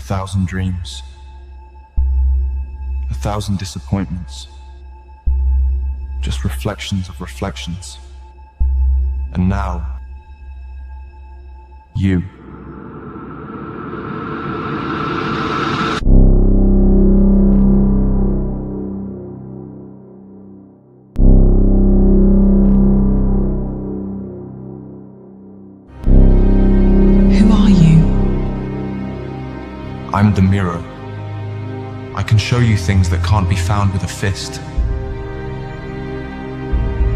1,000 dreams, 1,000 disappointments, just reflections of reflections. And now, you. Who are you? I'm the mirror. I can show you things that can't be found with a fist.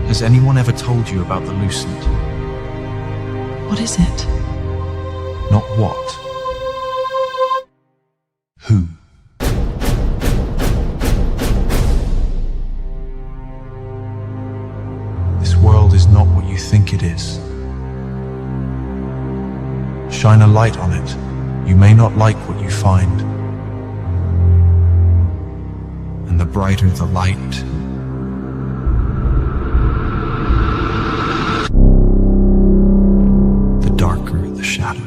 Has anyone ever told you about the lucent? What is it? Not what. Who? This world is not what you think it is. Shine a light on it. You may not like what you find. And the brighter the light, the darker the shadow.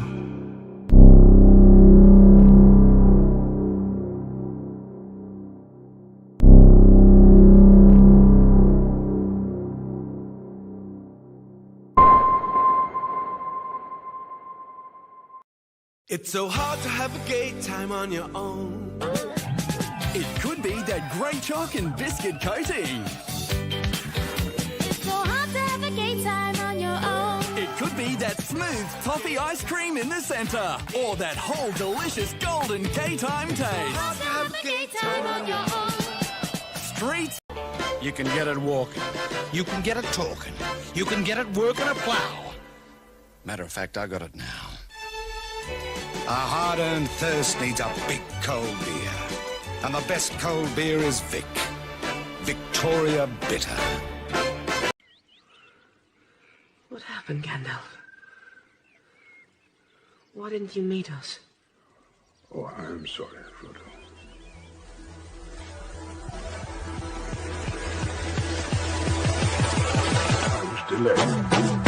It's so hard to have a gay time on your own. It could be that great chalk and biscuit coating. It's so hard to have a gay time on your own. It could be that smooth toffee ice cream in the center. Or that whole delicious golden gay time taste. Hard to have a gay time on your own. Streets. You can get it walking. You can get it talking. You can get it working a plow. Matter of fact, I got it now. A hard-earned thirst needs a big cold beer. And the best cold beer is Vic. Victoria Bitter. What happened, Gandalf? Why didn't you meet us? Oh, I'm sorry, Frodo. I was delayed.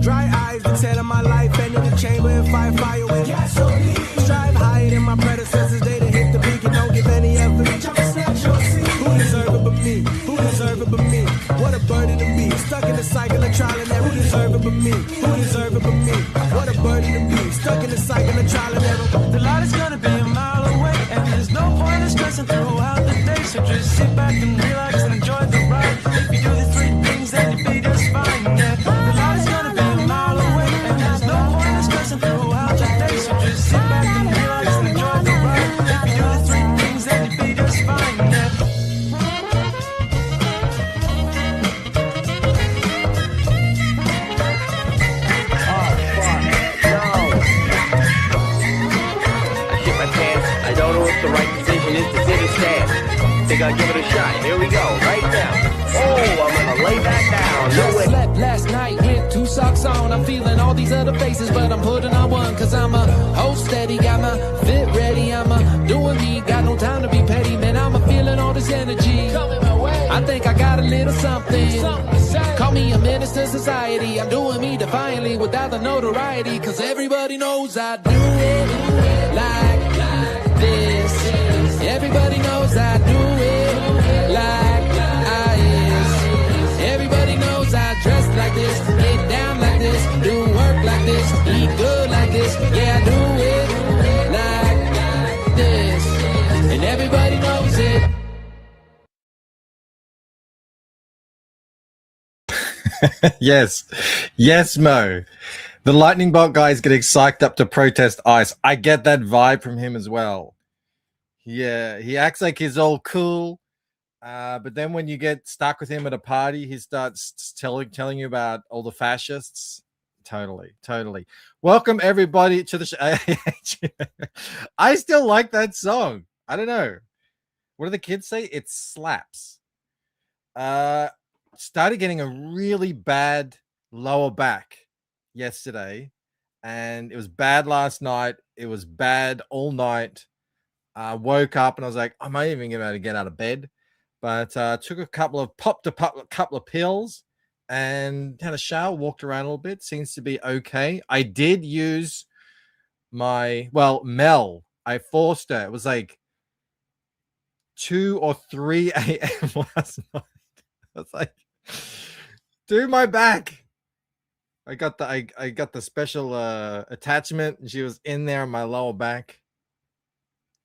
Dry eyes, the tale of my life, and in the chamber and fire with gasoline. Strive higher than my predecessors, they done hit the peak and don't give any effort. Who deserve it but me? Who deserve it but me? What a burden to be, stuck in the cycle of trial and error. Who deserve it but me? Who deserve it but me? What a burden to be, stuck in the cycle of trial and error. The light is gonna be a mile away, and there's no point in stressing throughout the day. So just sit back and relax and enjoy the ride. If you do the three things, then you'll be just fine. Yeah, the light is gonna be a mile away, and there's no point in stressing throughout the day. So just sit back and relax and enjoy the ride. If you do the three things, then you'll be just fine. Yeah. I don't know if the right decision is to sit or stand. Think I'll give it a shot. Here we go, right now. Oh, I'm gonna lay back down. No way. Slept last night with 2 socks on. I'm feeling all these other faces, but I'm putting on one. Cause I'm a host steady, got my fit ready. I'm a doing me, got no time to be petty. Man, I'm a feeling all this energy. I think I got a little something. Call me a menace to society. I'm doing me defiantly without the notoriety. Cause everybody knows I do it like this. Everybody knows I do it like I is. Everybody knows I dress like this, get down like this, do work like this, eat good like this. Yeah, I do it like this, and everybody knows it. Yes, Mo. The lightning bolt guy is getting psyched up to protest ICE. I get that vibe from him as well. Yeah, he acts like he's all cool, But then when you get stuck with him at a party, he starts telling you about all the fascists. Totally. Welcome everybody to the show. I still like that song. I don't know. What do the kids say? It slaps. Started getting a really bad lower back yesterday, and it was bad last night. It was bad all night. Woke up and I was like, I might even be able to get out of bed, but took a couple of pills and had a shower, walked around a little bit. Seems to be okay. I did use Mel. I forced her. It was like 2 or 3 a.m. last night. I was like, do my back. I got the special attachment, and she was in there on my lower back.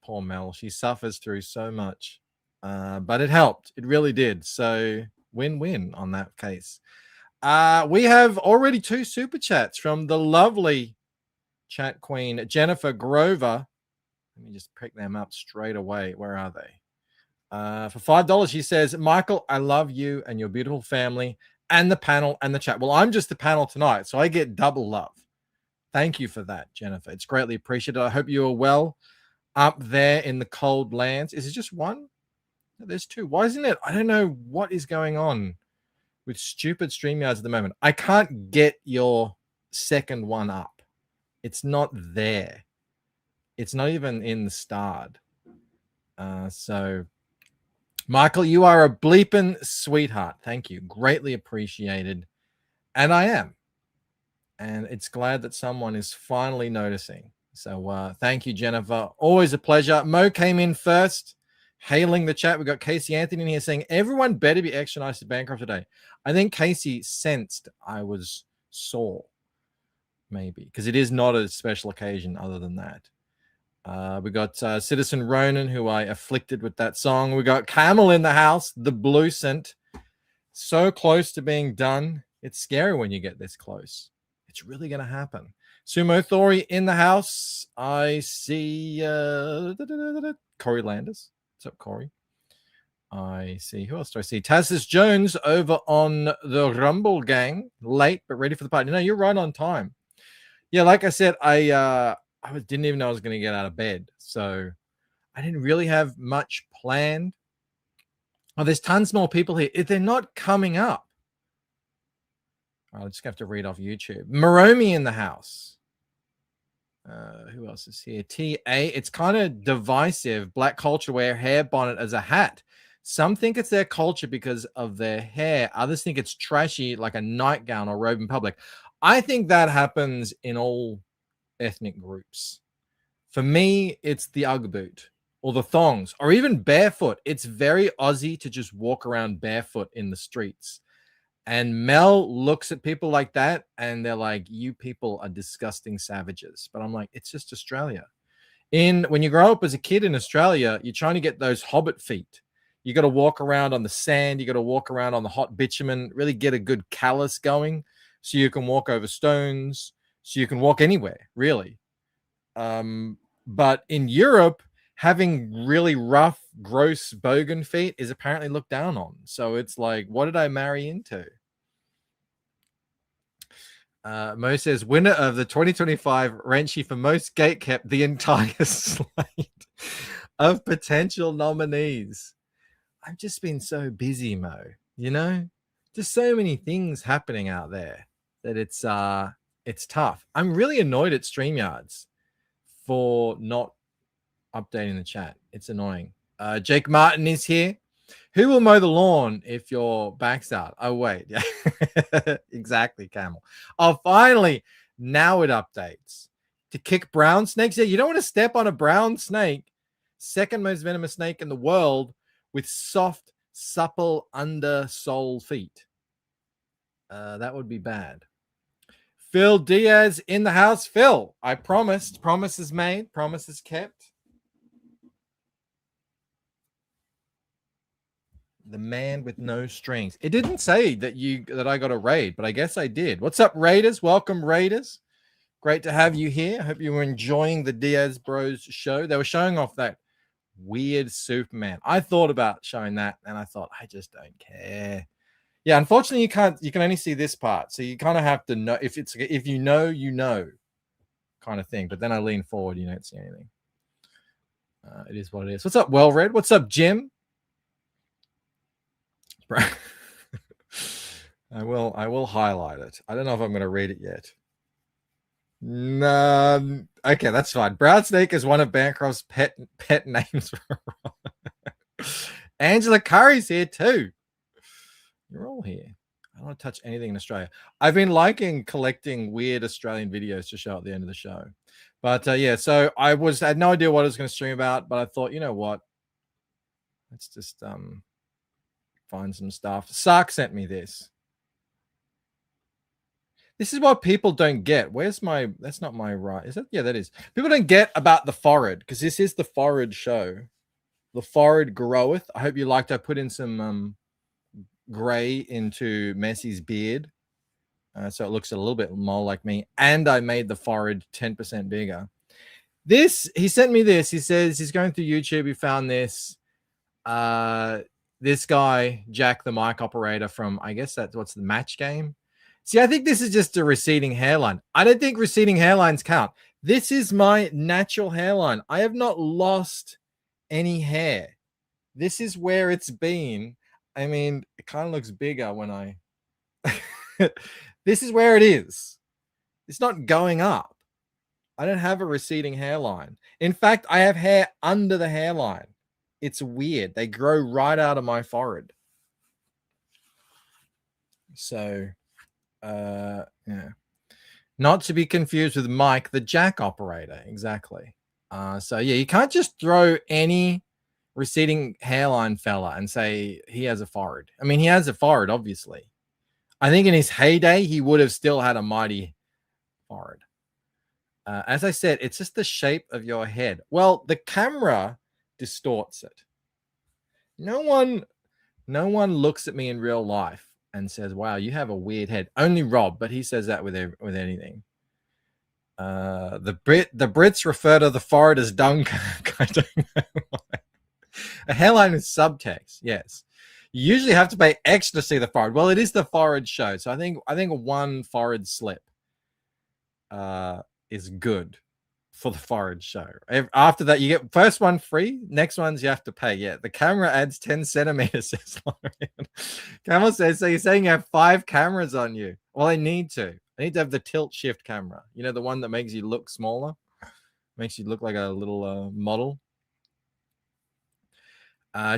Poor Mel. She suffers through so much. But it helped. It really did. So win-win on that case. We have already 2 super chats from the lovely chat queen, Jennifer Grover. Let me just pick them up straight away. Where are they? For $5, she says, Michael, I love you and your beautiful family and the panel and the chat. Well, I'm just the panel tonight, so I get double love. Thank you for that, Jennifer. It's greatly appreciated. I hope you are well up there in the cold lands. Is it just one? No, there's 2. Why isn't it? I don't know what is going on with stupid StreamYards at the moment. I can't get your second one up. It's not there. It's not even in the start. So, Michael, you are a bleeping sweetheart. Thank you. Greatly appreciated. And I am. And it's glad that someone is finally noticing. So thank you, Jennifer. Always a pleasure. Mo came in first, hailing the chat. We got Casey Anthony in here saying, everyone better be extra nice to Bancroft today. I think Casey sensed I was sore, maybe, because it is not a special occasion other than that. We got Citizen Ronan, who I afflicted with that song. We got Camel in the house, the Bluecent. So close to being done. It's scary when you get this close. It's really going to happen. Sumo Thori in the house. I see Corey Landers. What's up, Corey? I see. Who else do I see? Tassis Jones over on the Rumble Gang. Late, but ready for the party. No, you're right on time. Yeah, like I said, I didn't even know I was going to get out of bed. So I didn't really have much planned. Oh, there's tons more people here. They're not coming up. I'll just have to read off YouTube. Moromi in the house. Who else is here? TA. It's kind of divisive. Black culture wear hair bonnet as a hat. Some think it's their culture because of their hair. Others think it's trashy, like a nightgown or robe in public. I think that happens in all ethnic groups. For me, it's the Ugg boot or the thongs or even barefoot. It's very Aussie to just walk around barefoot in the streets. And Mel looks at people like that and they're like, you people are disgusting savages. But I'm like, it's just Australia. When you grow up as a kid in Australia, you're trying to get those hobbit feet. You got to walk around on the sand. You got to walk around on the hot bitumen, really get a good callus going so you can walk over stones, so you can walk anywhere, really. But in Europe, having really rough, gross bogan feet is apparently looked down on. So it's like, what did I marry into? Mo says, winner of the 2025 Renchi for most gate kept the entire slate of potential nominees. I've just been so busy, Mo, you know, just so many things happening out there that it's tough. I'm really annoyed at StreamYards for not updating the chat. It's annoying. Jake Martin is here. Who will mow the lawn if your back's out? Oh, wait. Yeah, exactly, Camel. Oh, finally, now it updates. To kick brown snakes? Yeah, you don't want to step on a brown snake, second most venomous snake in the world, with soft, supple undersole feet. That would be bad. Phil Diaz in the house. Phil, I promised. Promise is made. Promise is kept. The man with no strings. It didn't say that I got a raid, but I guess I did. What's up, Raiders? Welcome, Raiders. Great to have you here. I hope you were enjoying the Diaz Bros show. They were showing off that weird Superman. I thought about showing that, and I thought I just don't care. Yeah, unfortunately, you can't. You can only see this part, so you kind of have to know if you know, you know, kind of thing. But then I lean forward, you don't see anything. It is what it is. What's up, Well Read? What's up, Jim? I will highlight it. I don't know if I'm going to read it yet. No, okay, that's fine. Brown Snake is one of Bancroft's pet names. Angela Curry's here too. You're all here. I don't want to touch anything in Australia. I've been liking collecting weird Australian videos to show at the end of the show. But yeah, so I had no idea what I was going to stream about, but I thought, you know what? Let's just find some stuff. Sark sent me this. This is what people don't get. Where's my, that's not my right. Is that? Yeah, that is. People don't get about the forehead, because this is the forehead show. The forehead groweth. I hope you liked. I put in some gray into Messi's beard. So it looks a little bit more like me. And I made the forehead 10% bigger. This, he sent me this. He says he's going through YouTube. He found this. This guy, Jack, the mic operator from, I guess that's what's the match game. See, I think this is just a receding hairline. I don't think receding hairlines count. This is my natural hairline. I have not lost any hair. This is where it's been. I mean, it kind of looks bigger when I... This is where it is. It's not going up. I don't have a receding hairline. In fact, I have hair under the hairline. It's weird. They grow right out of my forehead. So... yeah, not to be confused with Mike, the jack operator. Exactly. So yeah, you can't just throw any receding hairline fella and say he has a forehead. I mean, he has a forehead, obviously. I think in his heyday, he would have still had a mighty forehead. As I said, it's just the shape of your head. Well, the camera distorts it. No one looks at me in real life and says, wow, you have a weird head. Only Rob, but he says that with anything. The Brits refer to the forehead as Dunkirk. I don't know why. A hairline is subtext, yes. You usually have to pay extra to see the forehead. Well, it is the forehead show, so I think one forehead slip is good for the forehead show. After that, you get first one free. Next ones you have to pay. Yeah, the camera adds 10 centimeters, says Lauren. Camel says, so you're saying you have 5 cameras on you? Well, I need to. I need to have the tilt shift camera. You know, the one that makes you look smaller? Makes you look like a little model.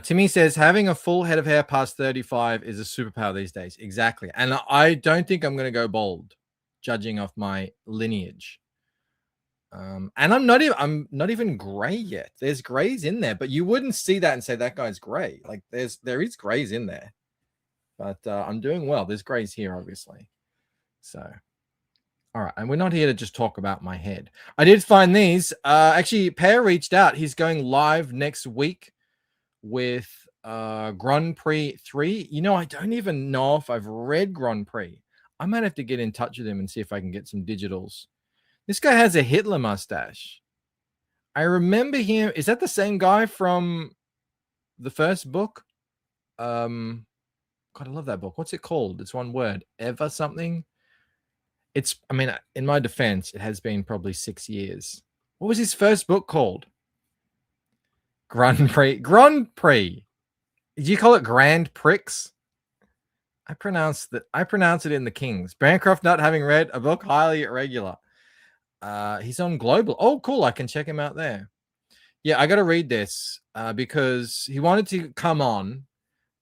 Timmy says, having a full head of hair past 35 is a superpower these days. Exactly. And I don't think I'm going to go bald, judging off my lineage. And I'm not even gray yet. There's grays in there, but you wouldn't see that and say that guy's gray. Like there is grays in there, but I'm doing well. There's grays here, obviously. So, all right. And we're not here to just talk about my head. I did find these. Actually, Pear reached out. He's going live next week with Grand Prix 3. You know, I don't even know if I've read Grand Prix. I might have to get in touch with him and see if I can get some digitals. This guy has a Hitler mustache. I remember him. Is that the same guy from the first book? God, I love that book. What's it called? It's one word. Ever something? It's, I mean, in my defense, it has been probably 6 years. What was his first book called? Grand Prix. Grand Prix. Did you call it Grand Prix? I pronounce it in the Kings. Bancroft not having read a book, highly irregular. He's on Global. Oh, cool. I can check him out there. Yeah, I got to read this because he wanted to come on,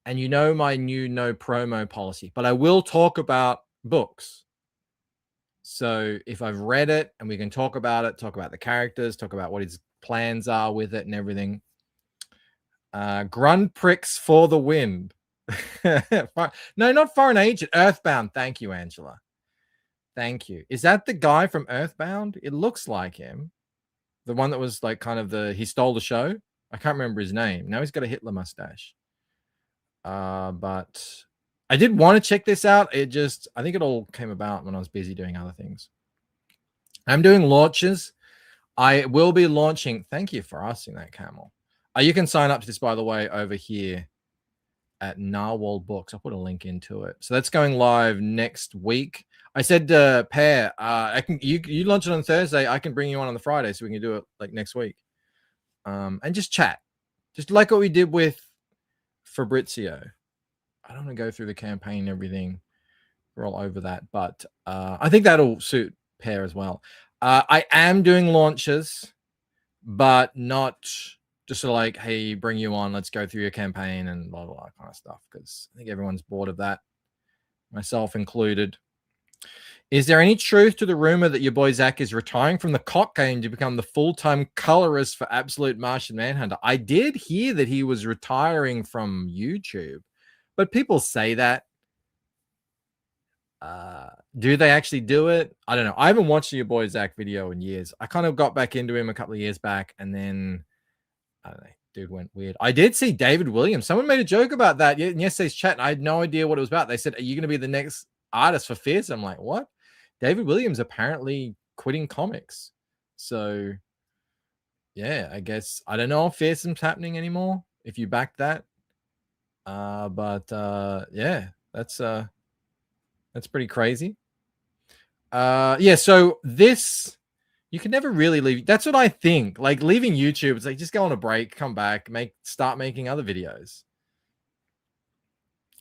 and you know my new no promo policy, but I will talk about books. So if I've read it and we can talk about it, talk about the characters, talk about what his plans are with it and everything. Grand Prix for the win. No, not Foreign Agent. Earthbound. Thank you, Angela. Thank you. Is that the guy from Earthbound? It looks like him. The one that was like kind of he stole the show. I can't remember his name. Now he's got a Hitler mustache. But I did want to check this out. I think it all came about when I was busy doing other things. I'm doing launches. I will be launching. Thank you for asking that, Camel. You can sign up to this, by the way, over here at Narwhal Books. I'll put a link into it. So that's going live next week. I said, Pear, I can you launch it on Thursday. I can bring you on the Friday, so we can do it like next week, and just chat, just like what we did with Fabrizio. I don't want to go through the campaign and everything. We're all over that, but I think that'll suit Pear as well. I am doing launches, but not just sort of like, hey, bring you on, let's go through your campaign and blah, blah, blah kind of stuff, because I think everyone's bored of that, myself included. Is there any truth to the rumor that your boy Zach is retiring from the cock game to become the full-time colorist for Absolute Martian Manhunter? I did hear that he was retiring from YouTube, but people say that. Do they actually do it? I don't know. I haven't watched your boy Zach video in years. I kind of got back into him a couple of years back, and then I don't know, dude went weird. I did see David Williams. Someone made a joke about that in yesterday's chat, and I had no idea what it was about. They said, "Are you going to be the next artist for Fierce?" I'm like, what? David Williams apparently quitting comics. So yeah, I guess I don't know if Fearsome's happening anymore. If you back that, but yeah, that's pretty crazy. Yeah, so this, you can never really leave. That's what I think. Like leaving YouTube, it's like just go on a break, come back, start making other videos.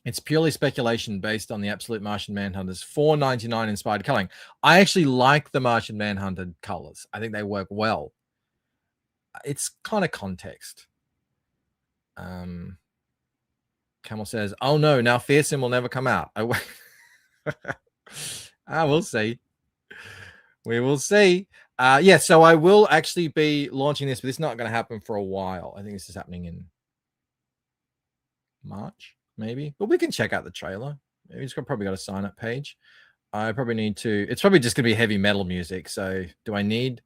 It's purely speculation based on the Absolute Martian Manhunter's $4.99 inspired coloring. I actually like the Martian Manhunter colors. I think they work well. It's kind of context. Camel says, "Oh no, now Fearsome will never come out." We'll see. We will see. Yeah, so I will actually be launching this, but it's not going to happen for a while. I think this is happening in March, maybe. But we can check out the trailer. It's probably got a sign-up page. I probably need to. It's probably just going to be heavy metal music. So do I need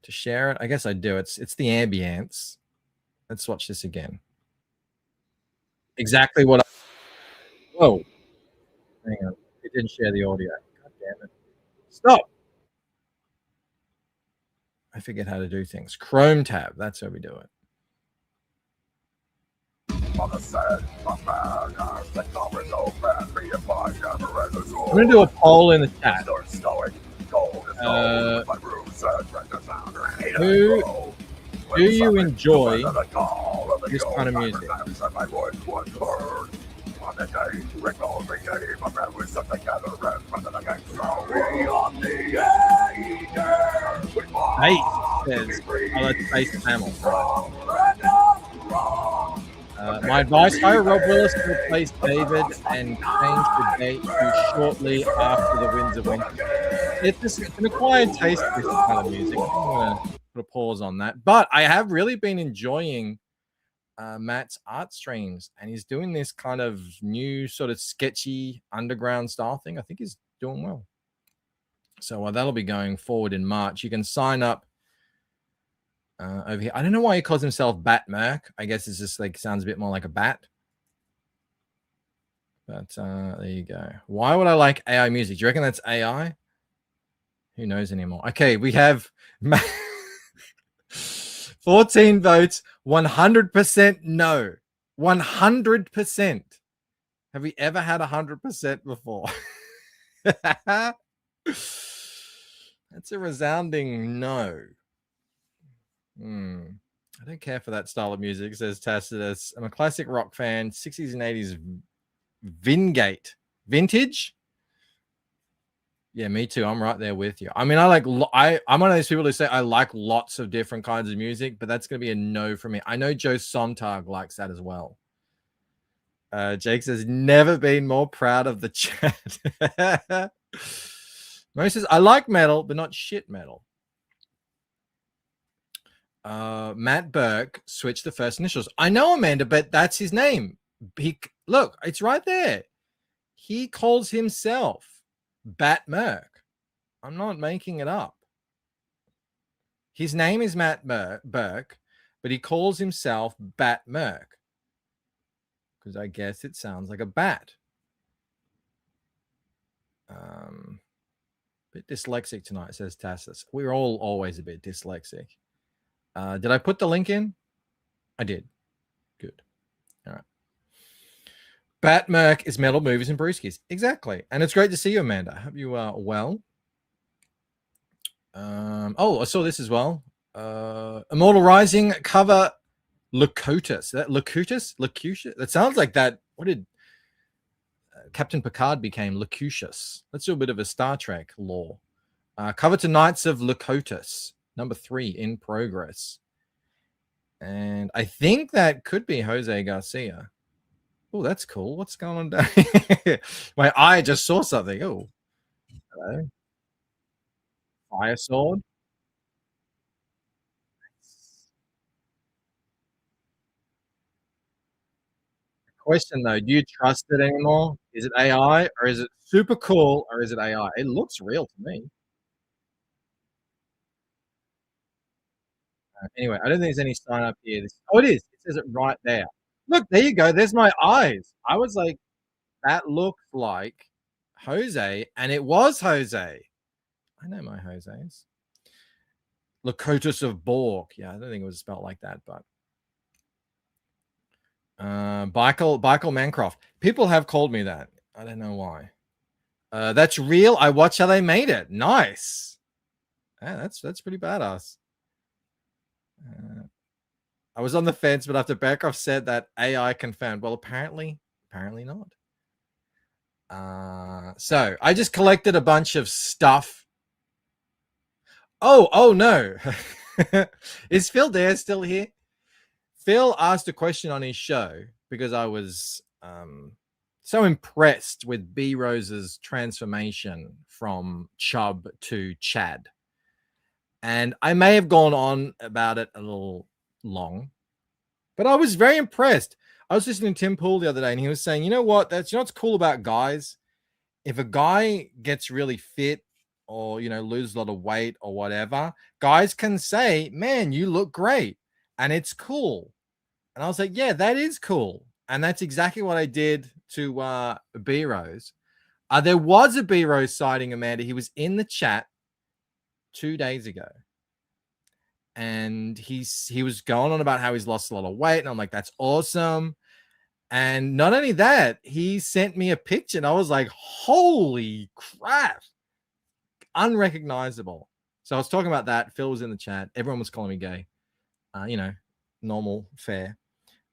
to share it? I guess I do. It's the ambience. Let's watch this again. Exactly what I... Whoa. Hang on. It didn't share the audio. God damn it. Stop. I forget how to do things. Chrome tab. That's how we do it. I'm going to do a poll in the chat. Who do you enjoy this kind of music? Hey, says, let's face Hamill. My advice, hire Rob Willis to replace David and change the date to shortly after the Winds of Winter. It's an acquired taste for this kind of music. I'm going to put a pause on that. But I have really been enjoying Matt's art streams, and he's doing this kind of new sort of sketchy underground style thing. I think he's doing well. So that'll be going forward in March. You can sign up over here. I don't know why he calls himself Bat Merc. I guess it's just like sounds a bit more like a bat. But there you go. Why would I like AI music? Do you reckon that's AI? Who knows anymore? Okay, we have 14 votes, 100% no. 100%. Have we ever had 100% before? That's a resounding no. I don't care for that style of music, says Tacitus. I'm a classic rock fan, 60s and 80s Vingate. Vintage? Yeah, me too. I'm right there with you. I mean, I'm one of those people who say I like lots of different kinds of music, but that's going to be a no for me. I know Joe Sontag likes that as well. Jake says, never been more proud of the chat. Mo says, I like metal, but not shit metal. Matt Burke switched the first initials. I know, Amanda, but that's his name. Look, it's right there. He calls himself Bat Merc. I'm not making it up. His name is Matt Burke, but he calls himself Bat Merc because I guess it sounds like a bat. Bit dyslexic tonight, says Tassus. We're all always a bit dyslexic. Did I put the link in? I did. Good. All right. Batmerk is metal movies and brewskis. Exactly. And it's great to see you, Amanda. Hope you are well. I saw this as well. Immortal Rising cover Locutus. That Locutus? That sounds like that. What did Captain Picard became? Locutus. Let's do a bit of a Star Trek lore. Cover to Knights of Locutus, number 3 in progress. And I think that could be Jose Garcia. Oh, that's cool. What's going on down here? My eye just saw something. Oh, hello. Fire sword. Question though, do you trust it anymore? Is it AI or is it super cool or is it AI? It looks real to me. Anyway, I don't think there's any sign up here. Oh, it is. It says it right there. Look, there you go. There's my eyes. I was like, that looked like Jose, and it was Jose. I know my Jose's. Locutus of Borg. Yeah, I don't think it was spelled like that, but Michael Mancroft. People have called me that. I don't know why. That's real. I watch how they made it. Nice. Yeah, that's pretty badass. I was on the fence, but after Bancroft said that AI confirmed, well, apparently not. So I just collected a bunch of stuff. Oh no. Is Phil Dare still here? Phil asked a question on his show because I was so impressed with B Rose's transformation from Chubb to Chad. And I may have gone on about it a little long, but I was very impressed. I was listening to Tim Pool the other day, and he was saying, you know what? That's what's cool about guys. If a guy gets really fit or, loses a lot of weight or whatever, guys can say, man, you look great. And it's cool. And I was like, yeah, that is cool. And that's exactly what I did to B Rose. There was a B Rose sighting, Amanda. He was in the chat 2 days ago. And he was going on about how he's lost a lot of weight. And I'm like, that's awesome. And not only that, he sent me a picture. And I was like, holy crap. Unrecognizable. So I was talking about that. Phil was in the chat. Everyone was calling me gay. Normal fare.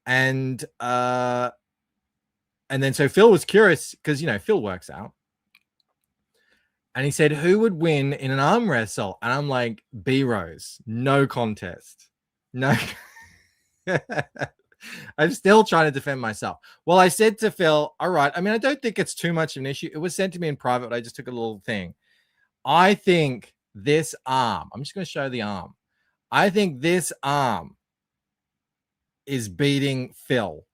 And then so Phil was curious because, Phil works out. And he said, who would win in an arm wrestle? And I'm like, B Rose, no contest. No. I'm still trying to defend myself. Well, I said to Phil, all right. I mean, I don't think it's too much of an issue. It was sent to me in private, but I just took a little thing. I think this arm, I'm just going to show the arm. I think this arm is beating Phil.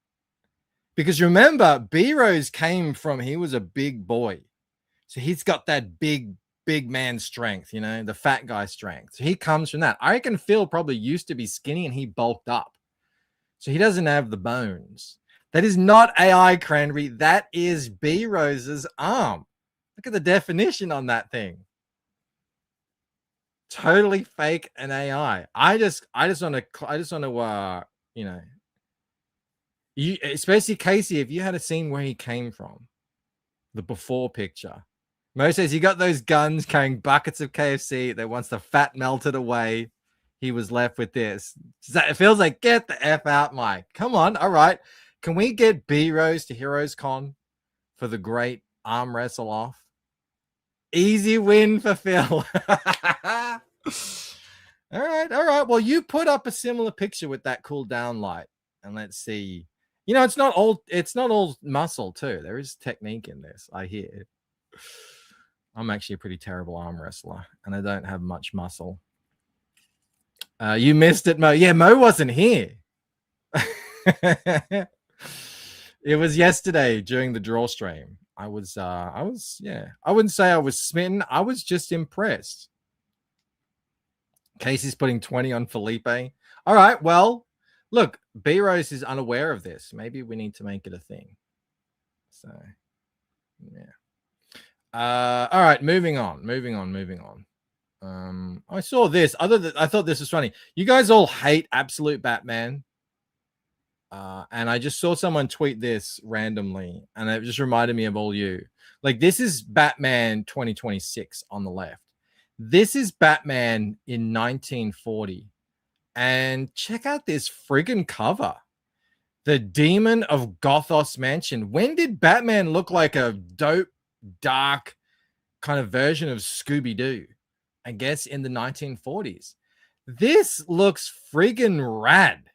Because remember, B Rose came from, he was a big boy. So he's got that big man strength, the fat guy strength. So he comes from that. I reckon Phil probably used to be skinny and he bulked up. So he doesn't have the bones. That is not AI, Cranberry. That is B Rose's arm. Look at the definition on that thing. Totally fake and AI. I just want to, especially Casey, if you had a scene where he came from, the before picture. Mo says he got those guns carrying buckets of KFC that once the fat melted away, he was left with this. It feels like, get the F out, Mike. Come on. All right. Can we get B Rose to Heroes Con for the great arm wrestle off? Easy win for Phil. All right. Well, you put up a similar picture with that cool down light. And let's see. It's not all muscle too. There is technique in this, I hear. I'm actually a pretty terrible arm wrestler, and I don't have much muscle. You missed it, Mo. Yeah, Mo wasn't here. It was yesterday during the draw stream. I was, I wouldn't say I was smitten. I was just impressed. Casey's putting 20 on Felipe. All right, well, look, B Rose is unaware of this. Maybe we need to make it a thing. So, yeah. All right, moving on. I saw this. I thought this was funny. You guys all hate Absolute Batman. And I just saw someone tweet this randomly, and it just reminded me of all you. Like, this is Batman 2026 on the left. This is Batman in 1940. And check out this friggin' cover. The Demon of Gothos Mansion. When did Batman look like a dope, dark kind of version of Scooby-Doo? I guess in the 1940s. This looks friggin' rad.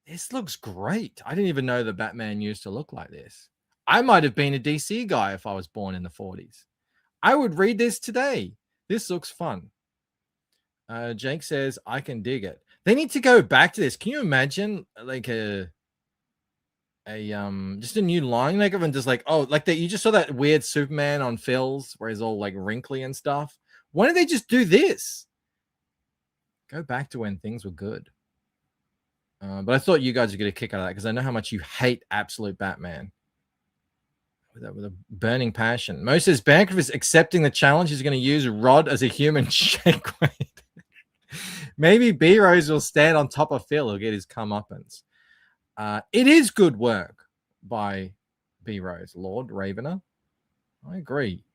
This looks great. I didn't even know that Batman used to look like this. I might have been a DC guy if I was born in the 40s. I would read this today. This looks fun. Jake says, I can dig it. They need to go back to this. Can you imagine like just a new line? Like everyone just like, oh, like that. You just saw that weird Superman on Phil's where he's all like wrinkly and stuff. Why don't they just do this? Go back to when things were good. But I thought you guys would get a kick out of that because I know how much you hate Absolute Batman. With a burning passion. Mo says Bancroft is accepting the challenge. He's going to use Rod as a human shake weight. Maybe B-Rose will stand on top of Phil. He'll get his comeuppance. It is good work by B-Rose, Lord Ravener. I agree.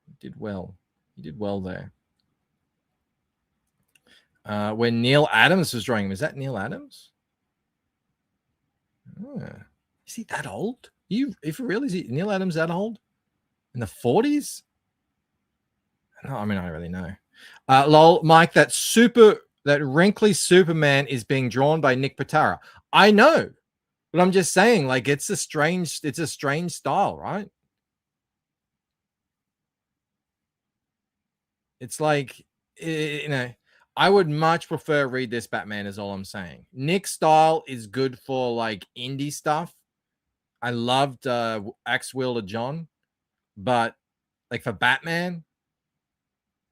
He did well. He did well there. When Neil Adams was drawing him. Is that Neil Adams? Is he that old? If you really, is he Neil Adams that old? In the 40s? No, I mean, I don't really know. Lol, Mike, that wrinkly Superman is being drawn by Nick Pitara. I know, but I'm just saying, like, it's a strange style, right? It's like, you know, I would much prefer read this Batman is all I'm saying. Nick's style is good for like indie stuff. I loved Axe Wielder John, but like for Batman,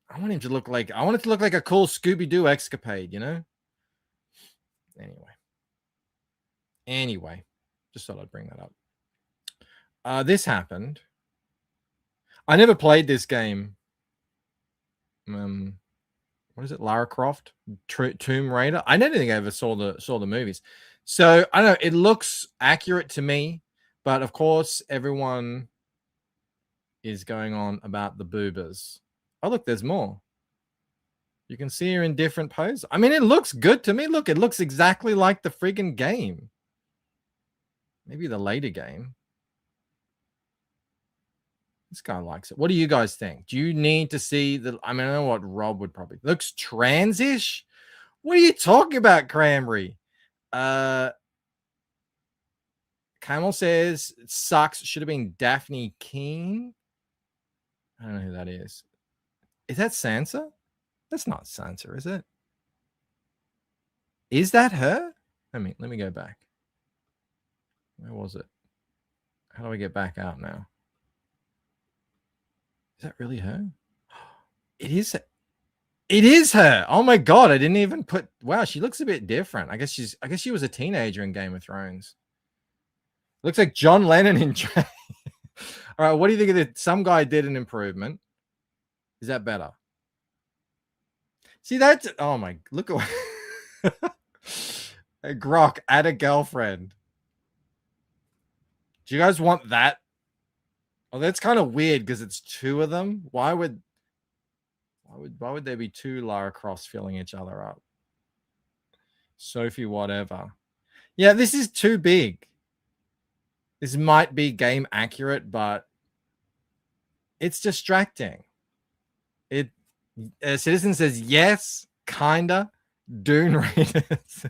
I want it to look like a cool Scooby-Doo escapade, you know? Anyway, just thought I'd bring that up. This happened. I never played this game. What is it? Lara Croft, Tomb Raider. I don't think I ever saw the movies. So I don't know. It looks accurate to me. But of course, everyone is going on about the boobers. Oh, look, there's more. You can see her in different poses. I mean, it looks good to me. Look, it looks exactly like the friggin' game. Maybe the later game. This guy likes it. What do you guys think? Do you need to see the... I mean, I know what Rob would probably... Looks trans-ish? What are you talking about, Cranberry? Camel says it sucks. Should have been Daphne Keane. I don't know who that is. Is that Sansa? That's not Sansa, is it? Is that her? Let me go back. Where was it? How do I get back out now? Is that really her? It is. It is her. Oh my god! I didn't even put. Wow, she looks a bit different. I guess she was a teenager in Game of Thrones. Looks like John Lennon in All right, what do you think of this? Some guy did an improvement. Is that better? See, that's... Oh, my... Look at... Hey, Grok, add a girlfriend. Do you guys want that? Oh, that's kind of weird because it's two of them. Why would there be two Lara Crofts filling each other up? Sophie, whatever. Yeah, this is too big. This might be game accurate, but it's distracting. Citizen says, yes, kinda. Dune Raiders.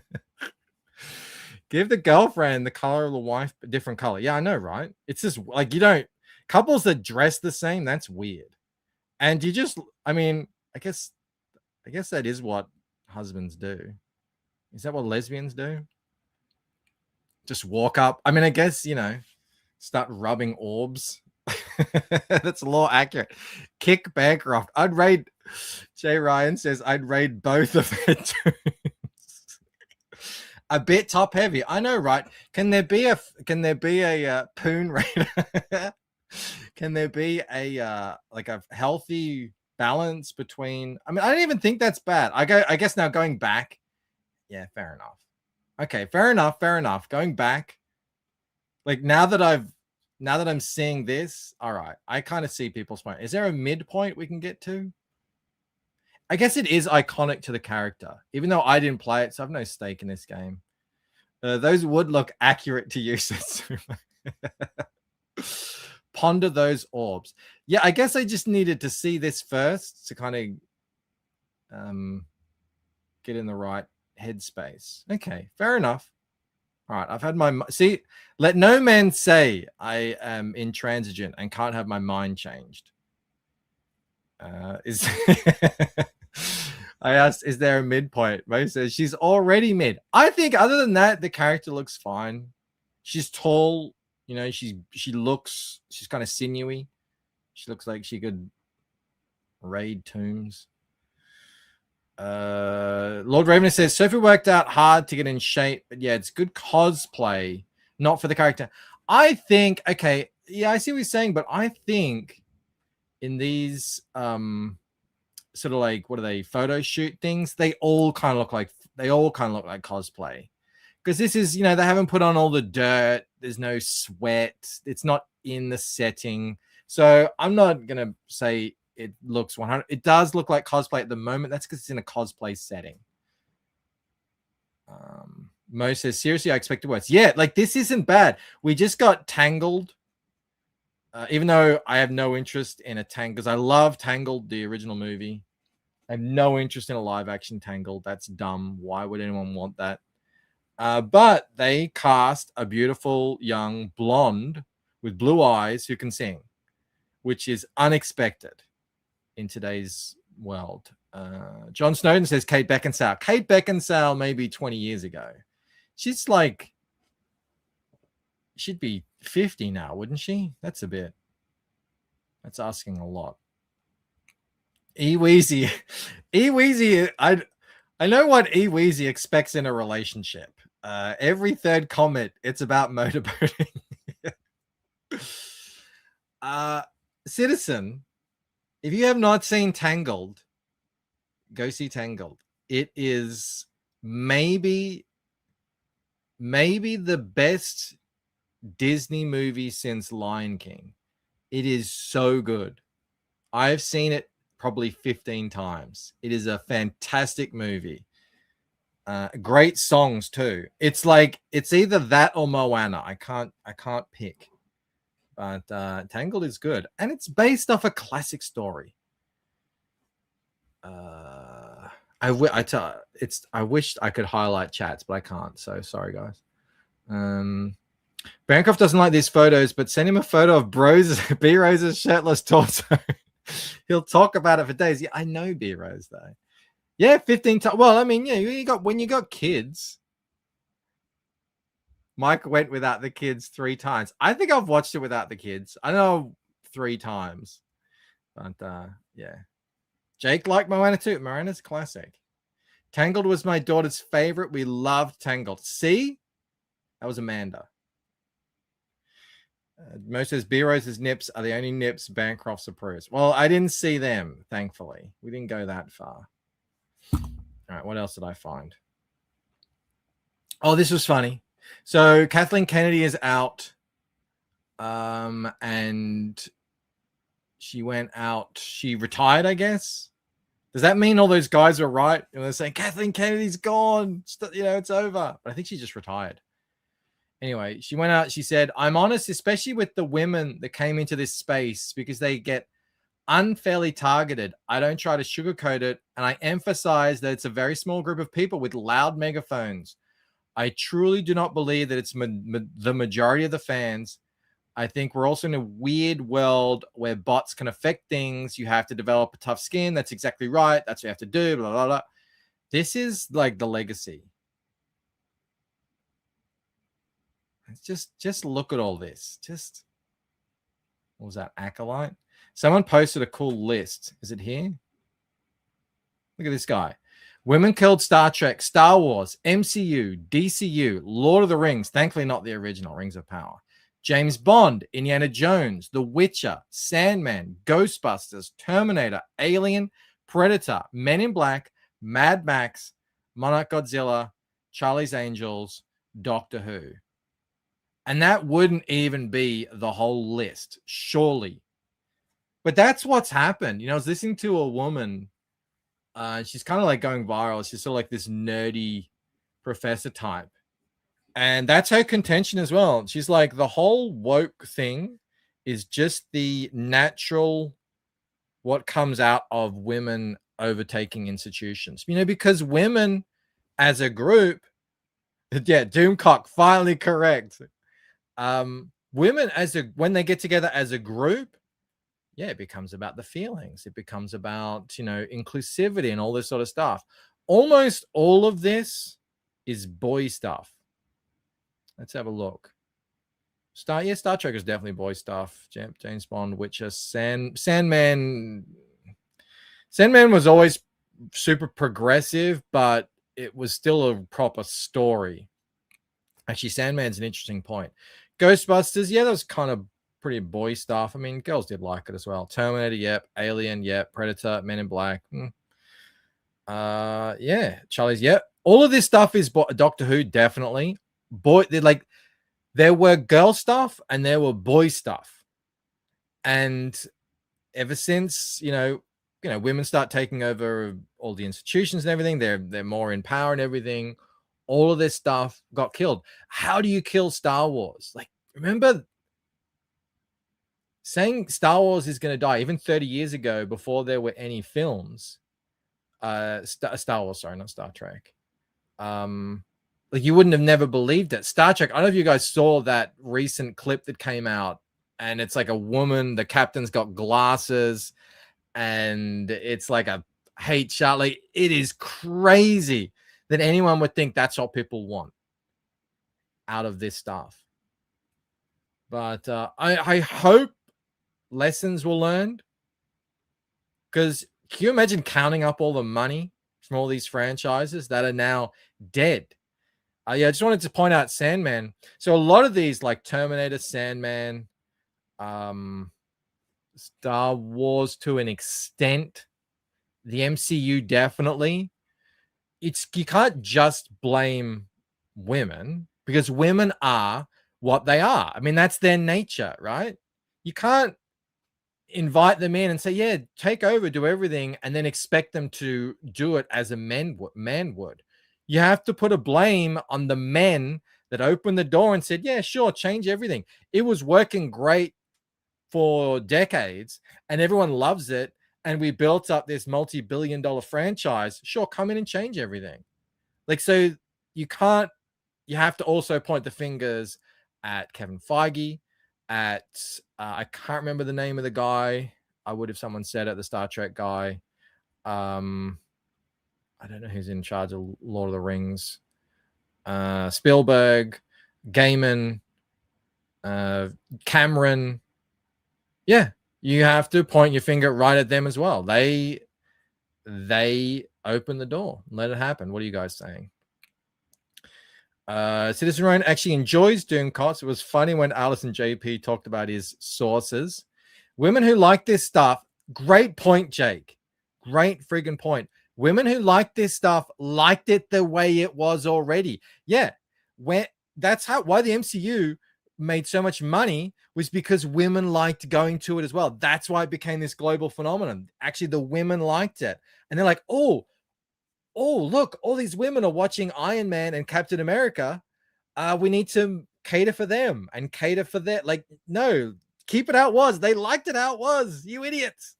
Give the girlfriend the color of the wife, a different color. Yeah, I know, right? It's just like, you don't... Couples that dress the same, that's weird. And you just... I mean, I guess that is what husbands do. Is that what lesbians do? Just walk up. I mean, I guess, you know, start rubbing orbs. That's law accurate. Kick Bancroft. I'd raid... Jay Ryan says, I'd raid both of their tombs. A bit top heavy. I know, right? Can there be a poon raider? Can there be a like a healthy balance between. I mean, I don't even think that's bad. I guess now going back. Yeah, fair enough. Okay, fair enough. Going back, like now that I'm seeing this, all right, I kind of see people's point. Is there a midpoint we can get to? I guess it is iconic to the character, even though I didn't play it, so I have no stake in this game. Those would look accurate to you. Ponder those orbs. Yeah, I guess I just needed to see this first to kind of get in the right headspace. Okay, fair enough. All right, I've had my see. Let no man say I am intransigent and can't have my mind changed. Is I asked, is there a midpoint? Mo says she's already mid. I think other than that, the character looks fine. She's tall, you know, she's kind of sinewy. She looks like she could raid tombs. Lord Raven says Sophie worked out hard to get in shape, but yeah, it's good cosplay, not for the character. I think, okay, yeah, I see what you're saying, but I think in these sort of like, what are they, photo shoot things, they all kind of look like cosplay, because this is, you know, they haven't put on all the dirt, there's no sweat, it's not in the setting, so I'm not gonna say it looks 100. It does look like cosplay at the moment. That's because it's in a cosplay setting. Mo says, seriously, I expected worse. Yeah, like this isn't bad. We just got Tangled. Even though I have no interest in a Tangled, because I love Tangled, the original movie. I have no interest in a live action Tangled. That's dumb. Why would anyone want that? But they cast a beautiful young blonde with blue eyes who can sing, which is unexpected in today's world. John Snowden says Kate Beckinsale. Kate Beckinsale maybe 20 years ago. She's like, she'd be 50 now, wouldn't she? That's asking a lot. E-Weezy. I know what E-Weezy expects in a relationship. Every third comment, it's about motorboating. Citizen, if you have not seen Tangled, go see Tangled. It is maybe the best Disney movie since Lion King. It is so good. I've seen it probably 15 times. It is a fantastic movie. Great songs too. It's like it's either that or Moana. I can't pick. But Tangled is good, and it's based off a classic story. I wish I could highlight chats, but I can't. So sorry, guys. Bancroft doesn't like these photos, but send him a photo of B Rose's shirtless torso. He'll talk about it for days. Yeah, I know B Rose though. Yeah, 15 times. Well, I mean, yeah, when you got kids. Mike went without the kids 3 times. I think I've watched it without the kids. I know 3 times. But yeah. Jake liked Moana too. Moana's classic. Tangled was my daughter's favorite. We loved Tangled. See? That was Amanda. Mo says B Rose's nips are the only nips Bancroft's approves. Well, I didn't see them, thankfully. We didn't go that far. All right, what else did I find? Oh, this was funny. So Kathleen Kennedy is out, and she went out. She retired, I guess. Does that mean all those guys were right? And they're saying Kathleen Kennedy's gone. It's over. But I think she just retired. Anyway, she went out. She said, "I'm honest, especially with the women that came into this space because they get unfairly targeted. I don't try to sugarcoat it, and I emphasize that it's a very small group of people with loud megaphones. I truly do not believe that it's the majority of the fans. I think we're also in a weird world where bots can affect things. You have to develop a tough skin. That's exactly right. That's what you have to do, blah, blah, blah." This is like the legacy. It's just look at all this. What was that? Acolyte? Someone posted a cool list. Is it here? Look at this guy. Women killed Star Trek, Star Wars, MCU, DCU, Lord of the Rings. Thankfully, not the original Rings of Power. James Bond, Indiana Jones, The Witcher, Sandman, Ghostbusters, Terminator, Alien, Predator, Men in Black, Mad Max, Monarch Godzilla, Charlie's Angels, Doctor Who. And that wouldn't even be the whole list, surely. But that's what's happened. You know, I was listening to a woman. She's kind of like going viral. She's sort of like this nerdy professor type. And that's her contention as well. She's like, the whole woke thing is just the natural, what comes out of women overtaking institutions. You know, because women as a group, yeah, Doomcock, finally correct. Women when they get together as a group, yeah, it becomes about the feelings. It becomes about, you know, inclusivity and all this sort of stuff. Almost all of this is boy stuff. Let's have a look. Star Trek is definitely boy stuff. James Bond, Witcher, Sandman. Sandman was always super progressive, but it was still a proper story. Actually, Sandman's an interesting point. Ghostbusters, yeah, that was kind of pretty boy stuff. I mean, girls did like it as well. Terminator, yep. Alien, yep. Predator, Men in Black. Yeah. Charlie's, yep. All of this stuff is Doctor Who, definitely. Boy, there were girl stuff and there were boy stuff. And ever since, you know, women start taking over all the institutions and everything, they're more in power and everything. All of this stuff got killed. How do you kill Star Wars? Like, remember saying Star Wars is going to die even 30 years ago before there were any films. Star Wars, sorry, not Star Trek. Like, you wouldn't have never believed it. Star Trek, I don't know if you guys saw that recent clip that came out, and it's like a woman, the captain's got glasses, and it's like a hate shot. Like, it is crazy that anyone would think that's what people want out of this stuff. But I hope lessons were learned, because can you imagine counting up all the money from all these franchises that are now dead? Yeah, I just wanted to point out Sandman. So a lot of these, like Terminator, Sandman, Star Wars to an extent, the MCU definitely. You can't just blame women, because women are what they are. I mean, that's their nature, right? You can't invite them in and say, yeah, take over, do everything, and then expect them to do it as a man would. You have to put a blame on the men that opened the door and said, yeah, sure, change everything. It was working great for decades and everyone loves it, and we built up this multi-billion-dollar franchise. Sure, come in and change everything. Like, so you have to also point the fingers at Kevin Feige, at I can't remember the name of the guy. I would if someone said it, the Star Trek guy. I don't know who's in charge of Lord of the Rings. Spielberg, Gaiman, Cameron. Yeah, you have to point your finger right at them as well. They open the door. Let it happen. What are you guys saying? Citizen Ryan actually enjoys doing cots. It was funny when Alice and JP talked about his sources. Women who like this stuff, great point, Jake. Great friggin' point. Women who like this stuff liked it the way it was already. Yeah, why the MCU made so much money was because women liked going to it as well. That's why it became this global phenomenon. Actually, the women liked it. And they're like, oh, look, all these women are watching Iron Man and Captain America. We need to cater for them and cater for that. Like, no, keep it how it was. They liked it how it was. You idiots.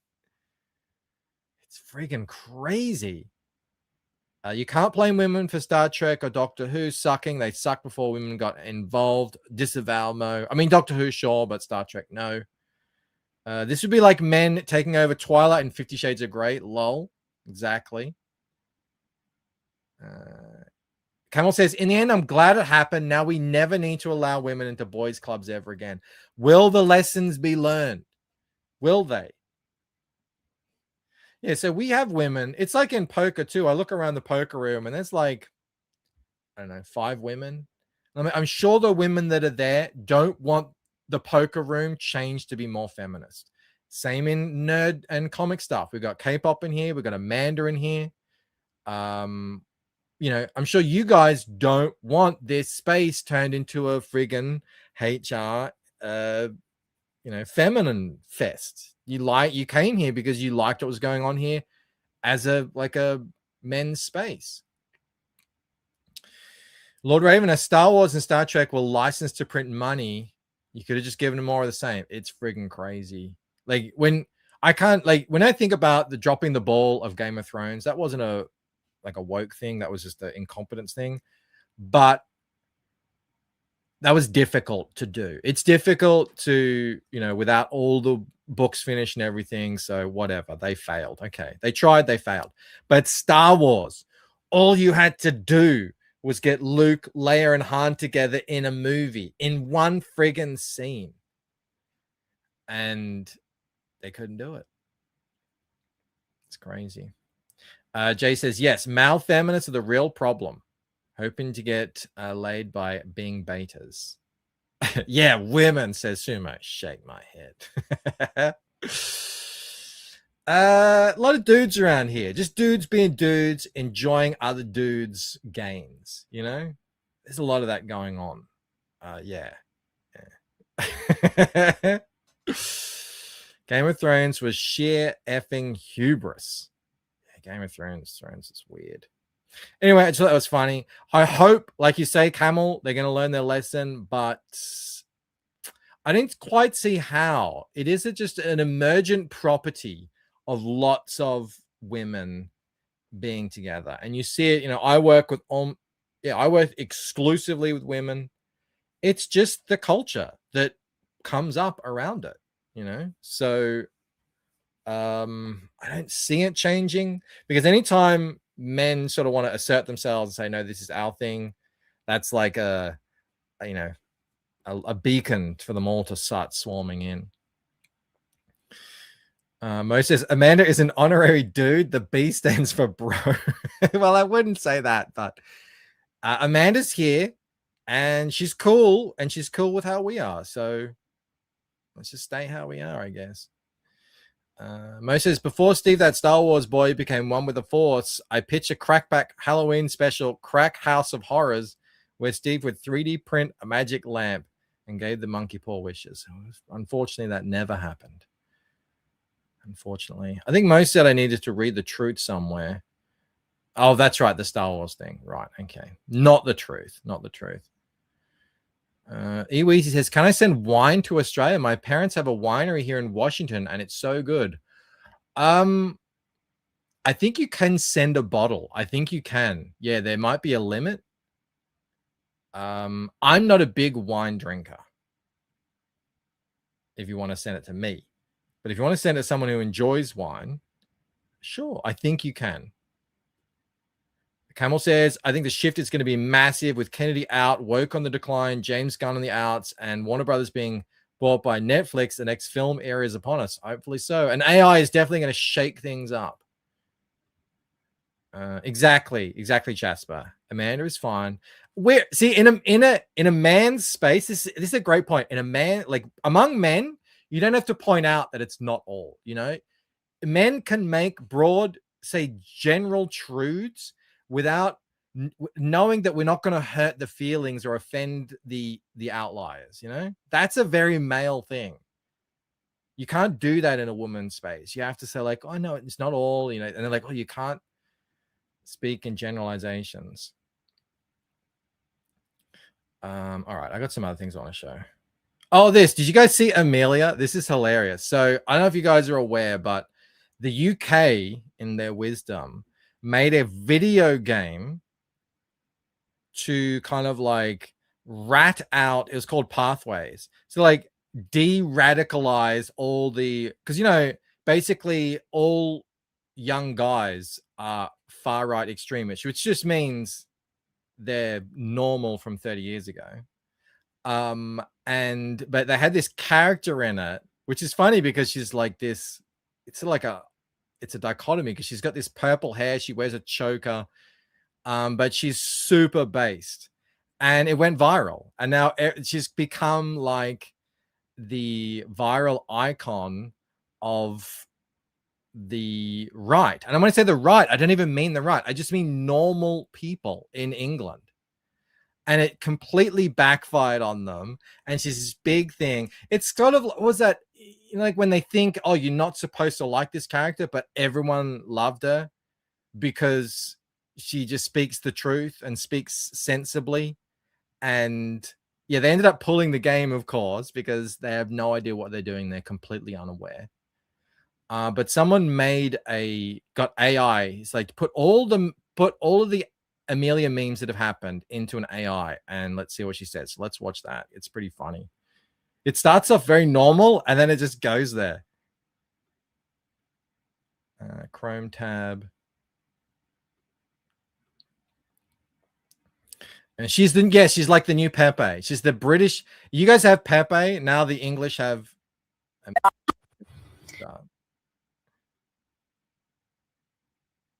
It's freaking crazy. You can't blame women for Star Trek or Doctor Who sucking. They sucked before women got involved. Disavow Mo. I mean, Doctor Who, sure, but Star Trek, no. This would be like men taking over Twilight and 50 Shades of Grey. Lol. Exactly. Camel says, in the end, I'm glad it happened. Now we never need to allow women into boys' clubs ever again. Will the lessons be learned? Will they? Yeah, so we have women. It's like in poker too. I look around the poker room and there's like, I don't know, 5 women. I mean, I'm sure the women that are there don't want the poker room changed to be more feminist. Same in nerd and comic stuff. We've got K-pop in here. We've got Amanda in here. You know, I'm sure you guys don't want this space turned into a friggin' HR, you know, feminine fest. You came here because you liked what was going on here as a men's space. Lord Raven, as Star Wars and Star Trek were licensed to print money, you could have just given them more of the same. It's friggin' crazy. Like when I think about the dropping the ball of Game of Thrones, that wasn't a woke thing. That was just an incompetence thing. But that was difficult to do. It's difficult to, you know, without all the books finished and everything. So whatever, they failed. Okay. They tried, they failed. But Star Wars, all you had to do was get Luke, Leia, and Han together in a movie, in one friggin' scene. And they couldn't do it. It's crazy. Jay says, yes, male feminists are the real problem. Hoping to get laid by being betas. Yeah, women, says Sumo. Shake my head. A lot of dudes around here. Just dudes being dudes, enjoying other dudes' gains. You know? There's a lot of that going on. Yeah. Game of Thrones was sheer effing hubris. Yeah, Game of Thrones is weird. Anyway, I just thought that was funny. I hope, like you say, Camel, they're going to learn their lesson, but I didn't quite see how. It is just an emergent property of lots of women being together. And you see it, you know, I work exclusively with women. It's just the culture that comes up around it, you know? So I don't see it changing, because anytime men sort of want to assert themselves and say, no, this is our thing, that's like a beacon for them all to start swarming in. Mo says, Amanda is an honorary dude. The B stands for bro. Well, I wouldn't say that, but Amanda's here and she's cool, and she's cool with how we are. So let's just stay how we are, I guess. Mo says, before Steve, that Star Wars boy, became one with the Force, I pitched a crackback Halloween special, Crack House of Horrors, where Steve would 3D print a magic lamp and gave the monkey paw wishes. Unfortunately, that never happened. Unfortunately. I think Mo said I needed to read the truth somewhere. Oh, that's right, the Star Wars thing. Right, okay. Not the truth. Not the truth. Eweezy says, can I send wine to Australia? My parents have a winery here in Washington and it's so good. I think you can send a bottle. I think you can. Yeah, there might be a limit. I'm not a big wine drinker. If you want to send it to me. But if you want to send it to someone who enjoys wine, sure, I think you can. Camel says, I think the shift is going to be massive with Kennedy out, woke on the decline, James Gunn on the outs, and Warner Brothers being bought by Netflix. The next film era is upon us. Hopefully so. And AI is definitely going to shake things up. Exactly, Jasper. Amanda is fine. Where see in a man's space, this is a great point. In a man, like among men, you don't have to point out that it's not all. You know, men can make broad, say, general truths without knowing that we're not going to hurt the feelings or offend the outliers. You know, that's a very male thing. You can't do that in a woman's space. You have to say like, oh no, it's not all. You know, and they're like, oh, you can't speak in generalizations. All right, I got some other things I want to show. Oh, did you guys see Amelia? This is hilarious. So I don't know if you guys are aware, but the UK, in their wisdom, made a video game to kind of like rat out. It was called Pathways. So like de-radicalize all the, because you know, basically all young guys are far right extremists, which just means they're normal from 30 years ago. But they had this character in it, which is funny because she's like this, it's a dichotomy because she's got this purple hair, she wears a choker, but she's super based, and it went viral, and now she's become like the viral icon of the right. And when I say the right, I don't even mean the right. I just mean normal people in England. And it completely backfired on them. And she's this big thing. It's sort of, was that, you know, like when they think, oh, you're not supposed to like this character, but everyone loved her because she just speaks the truth and speaks sensibly. And yeah, they ended up pulling the game, of course, because they have no idea what they're doing. They're completely unaware. But someone got AI. It's like put all of the Amelia memes that have happened into an AI, and let's see what she says. So let's watch that. It's pretty funny. It starts off very normal, and then it just goes there. Chrome tab. And she's like the new Pepe. She's the British. You guys have Pepe. Now the English have.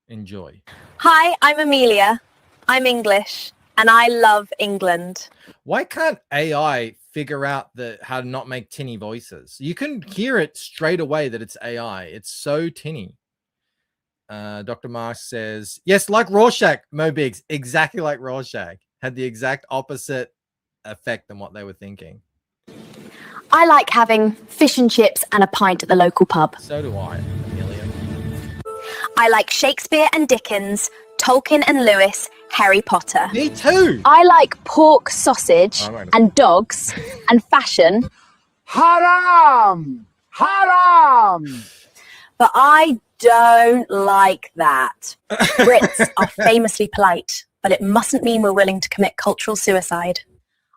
Enjoy. Hi, I'm Amelia. I'm English, and I love England. Why can't AI figure out how to not make tinny voices? You can hear it straight away that it's AI. It's so tinny. Dr. Mark says, yes, like Rorschach, Mo Biggs, exactly like Rorschach. Had the exact opposite effect than what they were thinking. I like having fish and chips and a pint at the local pub. So do I, Amelia. I like Shakespeare and Dickens, Tolkien and Lewis, Harry Potter. Me too. I like pork, sausage, and dogs, and fashion. Haram! Haram! But I don't like that. Brits are famously polite, but it mustn't mean we're willing to commit cultural suicide.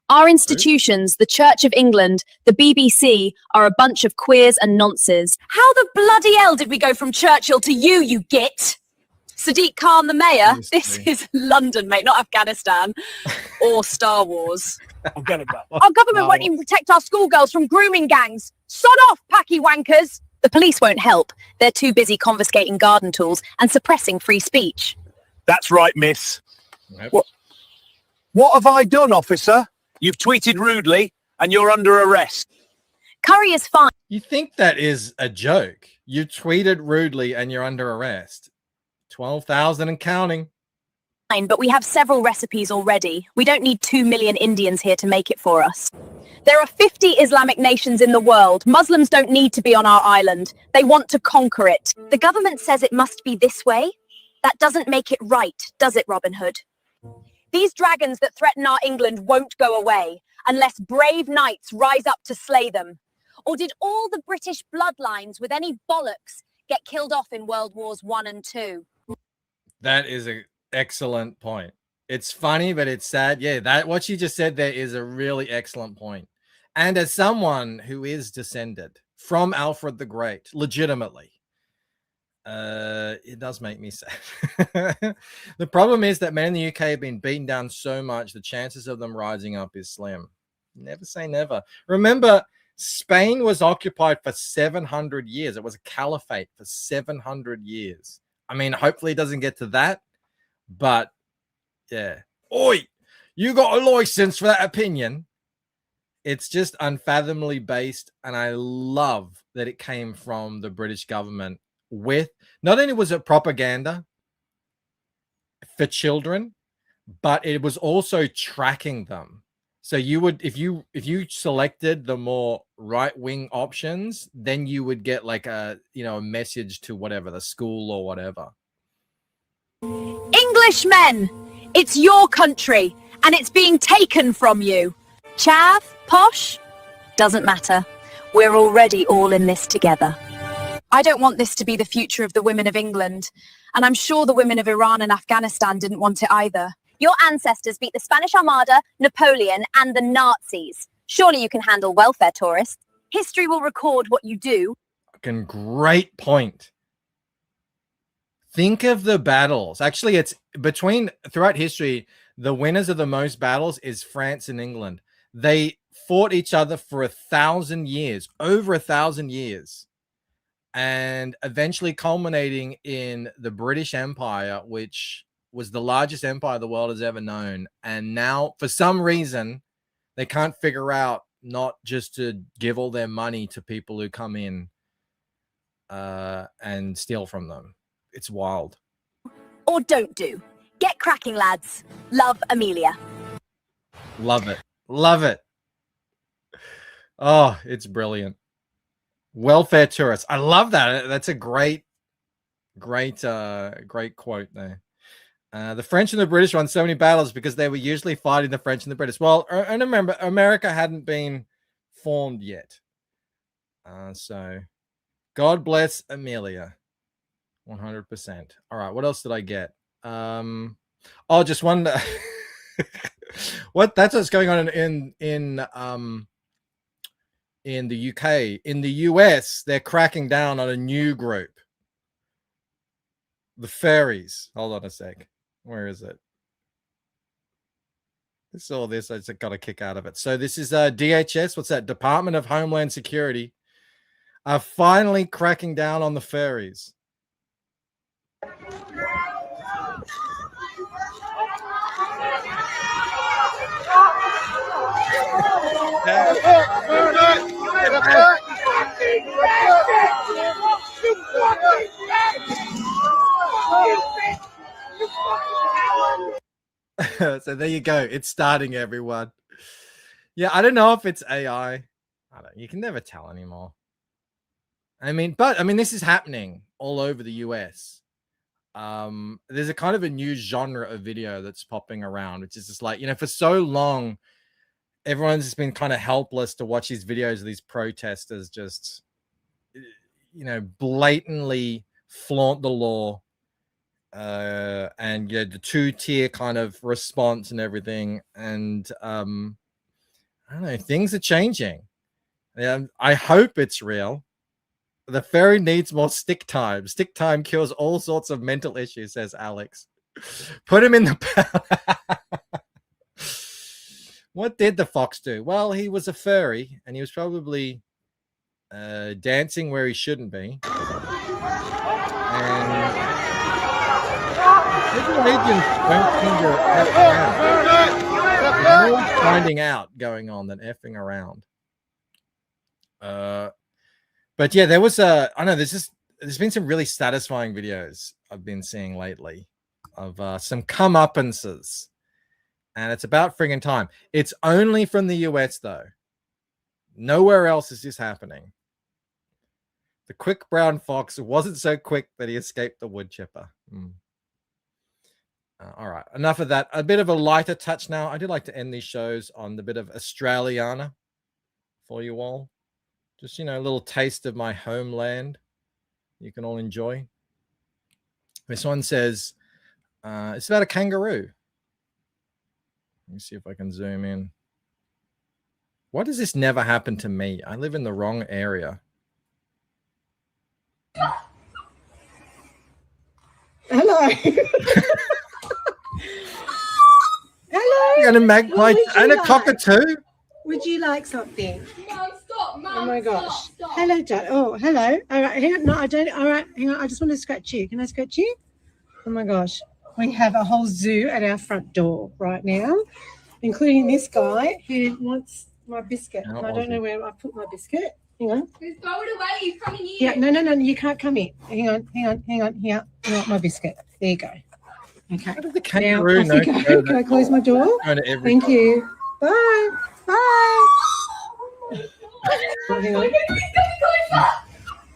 Our institutions, the Church of England, the BBC, are a bunch of queers and nonces. How the bloody hell did we go from Churchill to you git? Sadiq Khan, the mayor? This is London, mate, not Afghanistan or Star Wars. I'm gonna go. Our government won't even protect our schoolgirls from grooming gangs. Sod off, packy wankers! The police won't help. They're too busy confiscating garden tools and suppressing free speech. That's right, miss. Yep. What have I done, officer? You've tweeted rudely, and you're under arrest. Curry is fine. You think that is a joke? You tweeted rudely and you're under arrest. 12,000 and counting. But we have several recipes already. We don't need 2 million Indians here to make it for us. There are 50 Islamic nations in the world. Muslims don't need to be on our island. They want to conquer it. The government says it must be this way. That doesn't make it right, does it, Robin Hood? These dragons that threaten our England won't go away unless brave knights rise up to slay them. Or did all the British bloodlines with any bollocks get killed off in World Wars I and II? That is an excellent point. It's funny, but it's sad. Yeah, that what you just said there is a really excellent point. And as someone who is descended from Alfred the Great, legitimately, it does make me sad. The problem is that men in the UK have been beaten down so much, the chances of them rising up is slim. Never say never. Remember, Spain was occupied for 700 years. It was a caliphate for 700 years. I mean, hopefully it doesn't get to that, but yeah. Oi, you got a license for that opinion. It's just unfathomably based, and I love that it came from the British government with, not only was it propaganda for children, but it was also tracking them. So you would, if you selected the more right-wing options, then you would get like a message to whatever, the school or whatever. Englishmen, it's your country and it's being taken from you. Chav, posh, doesn't matter. We're already all in this together. I don't want this to be the future of the women of England, and I'm sure the women of Iran and Afghanistan didn't want it either. Your ancestors beat the Spanish Armada, Napoleon, and the Nazis. Surely you can handle welfare tourists. History will record what you do. Fucking great point. Think of the battles. Actually, it's throughout history, the winners of the most battles is France and England. They fought each other for 1,000 years, over 1,000 years, and eventually culminating in the British Empire, which was the largest empire the world has ever known. And now, for some reason, they can't figure out not just to give all their money to people who come in and steal from them. It's wild. Or don't do. Get cracking, lads. Love, Amelia. Love it. Love it. Oh, it's brilliant. Welfare tourists. I love that. That's a great quote there. The French and the British won so many battles because they were usually fighting the French and the British. Well, and remember, America hadn't been formed yet. So God bless Amelia. 100%. All right, what else did I get? Just one. That's what's going on in the UK. In the US, they're cracking down on a new group. The fairies. Hold on a sec. Where is it? I saw this. I just got a kick out of it. So this is DHS. What's that? Department of Homeland Security are finally cracking down on the fairies. So there you go. It's starting, everyone. Yeah, I don't know if it's AI. You can never tell anymore. But this is happening all over the US. There's a kind of a new genre of video that's popping around, which is just like, for so long, everyone's just been kind of helpless to watch these videos of these protesters just, blatantly flaunt the law. And the two-tier kind of response and everything. And I don't know, things are changing. I hope it's real. The fairy needs more stick time. Stick time cures all sorts of mental issues, says Alex. Put him in the What did the fox do? Well, he was a furry, and he was probably dancing where he shouldn't be. And there's more finding out going on than effing around. But yeah, there was there's been some really satisfying videos I've been seeing lately of some comeuppances, and it's about friggin' time. It's only from the US though. Nowhere else is this happening. The quick brown fox wasn't so quick that he escaped the wood chipper. All right, enough of that. A bit of a lighter touch now. I do like to end these shows on the bit of Australiana for you all. Just, a little taste of my homeland you can all enjoy. This one says, it's about a kangaroo. Let me see if I can zoom in. Why does this never happen to me? I live in the wrong area. Hello. Hello. And a magpie and a cockatoo. Would you like something? No, stop, Mum. Oh my gosh. Stop. Hello, Dad. Oh, hello. All right, hang on. No, I don't. All right, hang on. I just want to scratch you. Can I scratch you? Oh my gosh. We have a whole zoo at our front door right now, including this guy who wants my biscuit. And I don't know where I put my biscuit. Hang on. Just throw it away. He's coming in. Yeah, no. You can't come in. Hang on. Here. You want my biscuit. There you go. Okay. How did the kangaroo now, can I close my door? Thank you. Bye. Bye. Hang on.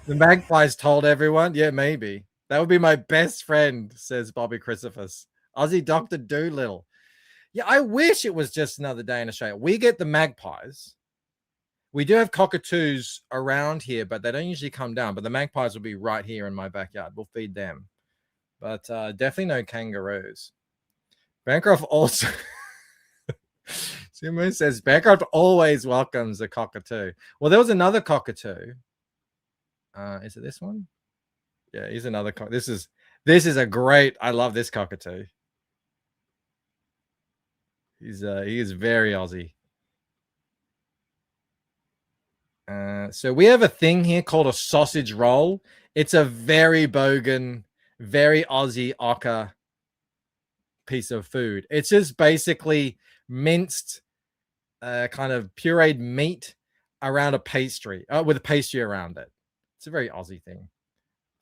The magpies told everyone. Yeah, maybe. That would be my best friend, says Bobby Christophers. Aussie Dr. Doolittle. Yeah, I wish it was just another day in Australia. We get the magpies. We do have cockatoos around here, but they don't usually come down. But the magpies will be right here in my backyard. We'll feed them. But definitely no kangaroos. Bancroft also... Sumo says, Bancroft always welcomes a cockatoo. Well, there was another cockatoo. Is it this one? Yeah, he's another this is a great... I love this cockatoo. He is very Aussie. So we have a thing here called a sausage roll. It's a very bogan, very Aussie ochre piece of food. It's just basically minced kind of pureed meat around a pastry, with a pastry around it. It's a very Aussie thing.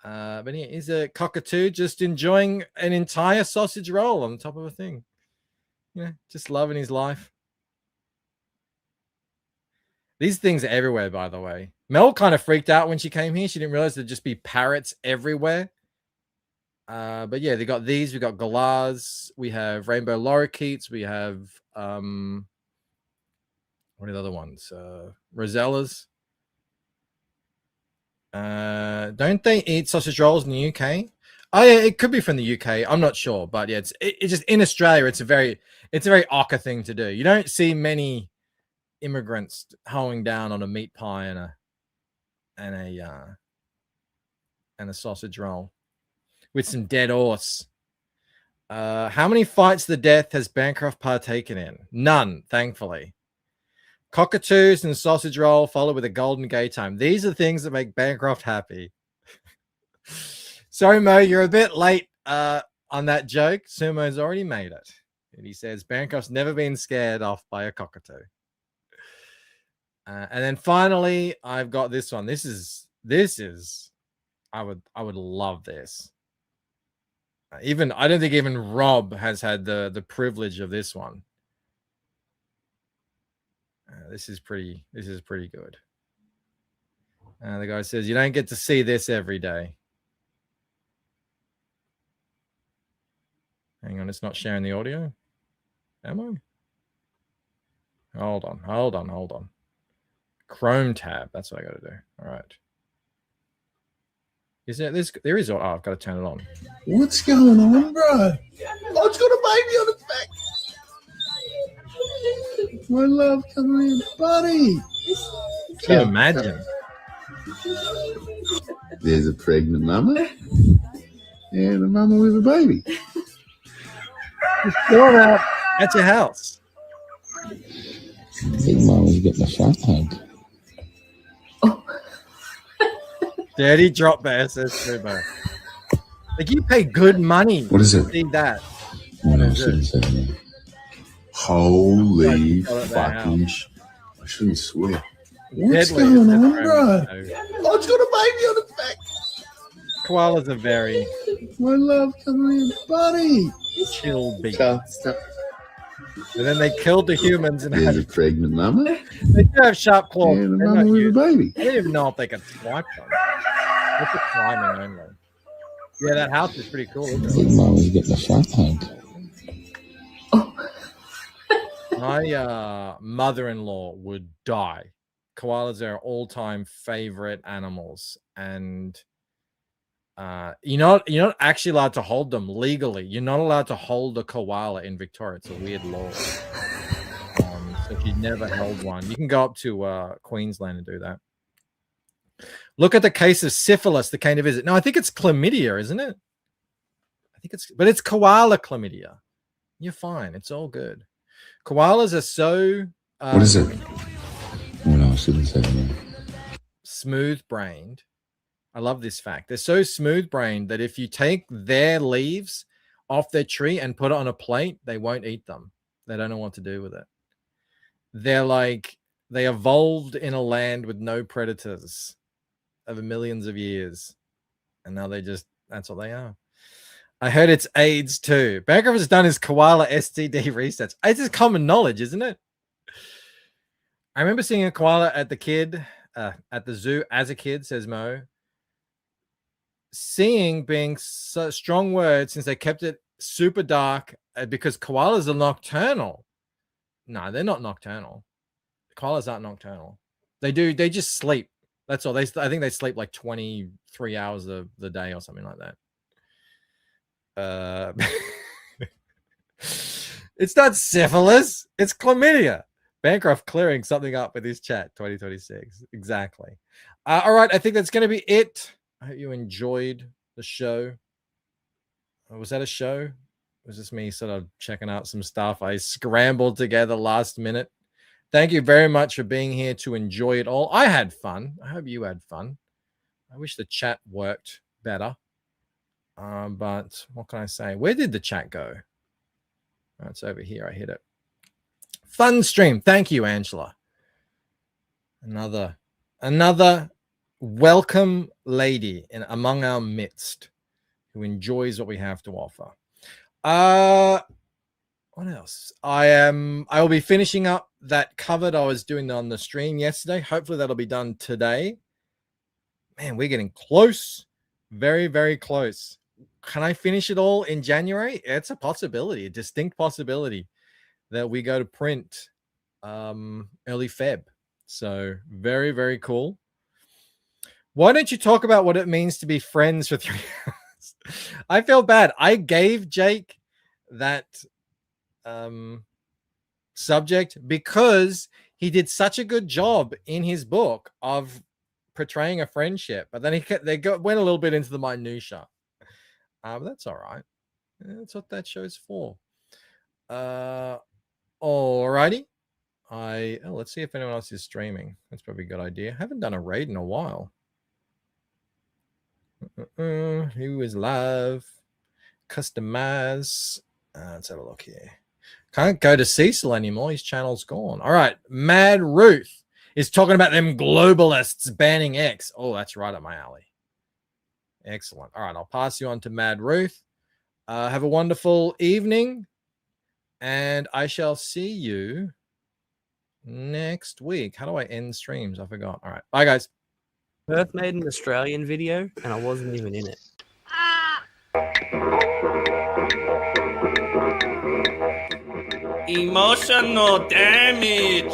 But yeah, he's a cockatoo just enjoying an entire sausage roll on the top of a thing. Yeah, just loving his life. These things are everywhere, by the way. Mel kind of freaked out when she came here. She didn't realize there'd just be parrots everywhere. But yeah, they got these. We got galahs. We have rainbow lorikeets. We have what are the other ones? Rosellas. Don't they eat sausage rolls in the UK? Oh yeah, it could be from the UK. I'm not sure, but yeah, it's just in Australia. It's a very ochre thing to do. You don't see many immigrants hoeing down on a meat pie and a sausage roll with some dead horse. How many fights to the death has Bancroft partaken in? None, thankfully. Cockatoos and sausage roll followed with a golden gay time. These are things that make Bancroft happy. Sorry, Mo, you're a bit late on that joke. Sumo's already made it. And he says Bancroft's never been scared off by a cockatoo. And then finally, I've got this one. This is I would love this. I don't think even Rob has had the privilege of this one. This is pretty good. The guy says you don't get to see this every day. Hang on, it's not sharing the audio. Am I? Hold on. Chrome tab. That's what I got to do. All right. Is there this? There is. Oh, I've got to turn it on. What's going on, bro? Oh, it's got a baby on its back. My love, come in, buddy. Can you imagine? There's a pregnant mama and a mama with a baby. At your house. Big mama's getting a fat hug. Daddy drop bear says Sumo. Like you pay good money. What is it? To see that. What else did it say? Holy fucking I shouldn't swear. What's going on, bro? Oh, it's got a baby on its back. Koalas are very My love, come in, buddy. chill beasts. And then they killed the humans and There's a pregnant mama they do have sharp claws. and a They're mama not with a used. baby. I don't even know if they can swipe them. What's the climbing only? Yeah, that house is pretty cool, isn't it? Big mama's getting a fat hug. My mother-in-law would die. Koalas are all-time favorite animals, and you're not actually allowed to hold them legally. You're not allowed to hold a koala in Victoria. It's a weird law. So if you've never held one, you can go up to Queensland and do that. Look at the case of syphilis that came to visit. No, I think it's chlamydia, isn't it? But it's koala chlamydia. You're fine. It's all good. Koalas are so What is it? Oh, no, I shouldn't say that. smooth-brained. I love this fact. They're so smooth-brained that if you take their leaves off their tree and put it on a plate, they won't eat them. They don't know what to do with it. They're like, they evolved in a land with no predators over millions of years. And now that's what they are. I heard it's AIDS too. Bancroft has done his koala STD research. It's just common knowledge, isn't it? I remember seeing a koala at the zoo as a kid, says Mo. Seeing being so strong word since they kept it super dark because koalas are nocturnal. No, they're not nocturnal. Koalas aren't nocturnal. They just sleep. That's all. I think they sleep like 23 hours of the day or something like that. It's not syphilis. It's chlamydia. Bancroft clearing something up with his chat 2026. Exactly. All right. I think that's going to be it. I hope you enjoyed the show. Was that a show? Was this me sort of checking out some stuff I scrambled together last minute? Thank you very much for being here to enjoy it all. I had fun. I hope you had fun. I wish the chat worked better. But what can I say? Where did the chat go? Oh, it's over here. I hit it. Fun stream. Thank you, Angela. Another welcome lady among our midst who enjoys what we have to offer. What else? I will be finishing up that cover I was doing on the stream yesterday. Hopefully that'll be done today. Man, we're getting close. Very, very close. Can I finish it all in January? It's a possibility, a distinct possibility that we go to print early Feb. So very, very cool. Why don't you talk about what it means to be friends for 3 hours? I feel bad. I gave Jake that subject because he did such a good job in his book of portraying a friendship, but then went a little bit into the minutia. But that's all right. That's what that show's for. Alrighty. Let's see if anyone else is streaming. That's probably a good idea. I haven't done a raid in a while. Who is live? Customize. Let's have a look here. Can't go to Cecil anymore. His channel's gone. All right. Mad Ruth is talking about them globalists banning X. Oh, that's right up my alley. Excellent. All right. I'll pass you on to Mad Ruth. Have a wonderful evening. And I shall see you next week. How do I end streams? I forgot. All right. Bye, guys. Perth made an Australian video, and I wasn't even in it. Emotional damage.